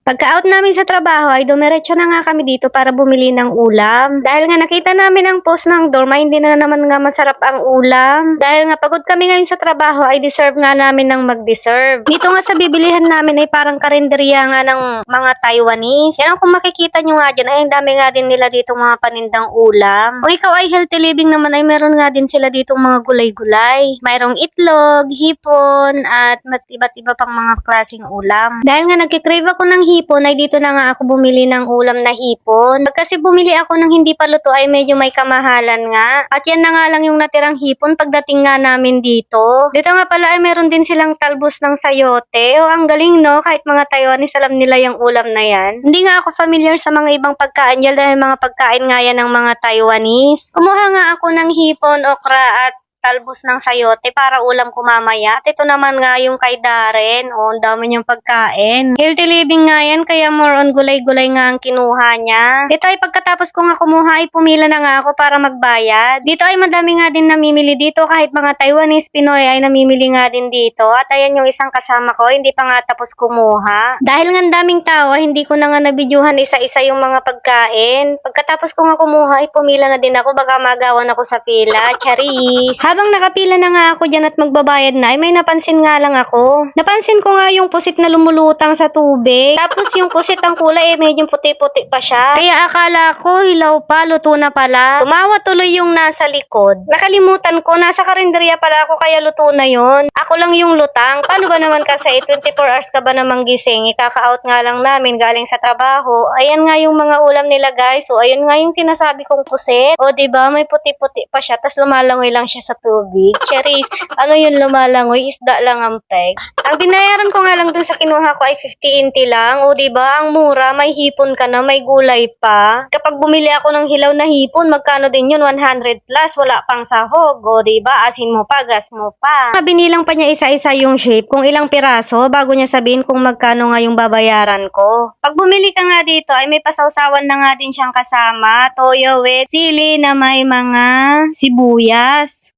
Pagka-out namin sa trabaho ay dumiretso na nga kami dito para bumili ng ulam. Dahil nga nakita namin ang post ng Dorma, hindi na naman nga masarap ang ulam. Dahil nga pagod kami ngayon sa trabaho ay deserve nga namin ng mag-deserve. Dito nga sa bibilihan namin ay parang karinderya nga ng mga Taiwanese. Yan ang kung makikita nyo nga dyan ay ang dami nga din nila dito mga panindang ulam. Kung ikaw ay healthy living naman ay meron nga din sila dito mga gulay-gulay. Mayroong itlog, hipon, at iba't iba pang mga klaseng ulam. Dahil nga nagkikrave ako ng hipon ay dito na nga ako bumili ng ulam na hipon. Kasi bumili ako ng hindi pa luto ay medyo may kamahalan nga. At yan na nga lang yung natirang hipon pagdating nga namin dito. Dito nga pala ay meron din silang talbos ng sayote. O ang galing no, kahit mga Taiwanese alam nila yung ulam na yan. Hindi nga ako familiar sa mga ibang pagkain dyan dahil mga pagkain nga yan ng mga Taiwanese. Kumuha nga ako ng hipon, okra at talbos ng sayote para ulam ko mamaya. At ito naman nga yung kay Darren. O, ang dami niyang pagkain. Healthy living nga yan, kaya more on gulay-gulay nga ang kinuha niya. Dito ay pagkatapos ko nga kumuha ay pumila na nga ako para magbayad. Dito ay madami nga din namimili dito, kahit mga Taiwanese, Pinoy ay namimili nga din dito. At ayan yung isang kasama ko, hindi pa nga tapos kumuha. Dahil nga daming tao, hindi ko na nga nabidyuhan isa-isa yung mga pagkain. Pagkatapos ko nga kumuha ay pumila na din ako, baka magawan ako sa pila. Charis! Habang nakapila na nga ako dyan at magbabayad na, ay may napansin nga lang ako. Napansin ko nga yung pusit na lumulutang sa tubig. Tapos yung pusit ang kulay medyo puti-puti pa siya. Kaya akala ko hilaw pa, luto na pala. Tumawa tuloy yung nasa likod. Nakalimutan ko, nasa karinderya pala ako kaya luto na yon. Ako lang yung lutang. Paano ba naman kasi 24 hours ka ba namang gising? Ikaka-out nga lang namin galing sa trabaho. Ayan nga yung mga ulam nila guys. So ayun nga yung sinasabi kong pusit. O diba may puti-puti pa siya. Tapos lumalangoy lang siya sa tubig. Charis, ano yun lumalangoy? Isda lang ang peg. Ang binayaran ko nga lang dun sa kinuha ko ay 50 NT lang. O diba, ang mura, may hipon ka na, may gulay pa. Kapag bumili ako ng hilaw na hipon, magkano din yun? 100 plus, wala pang sahog. O diba, asin mo pa, gas mo pa. Binilang pa niya isa-isa yung shape, kung ilang piraso, bago niya sabihin kung magkano nga yung babayaran ko. Pag bumili ka nga dito, ay may pasawsawan na nga din siyang kasama. Toyo with sili na may mga sibuyas.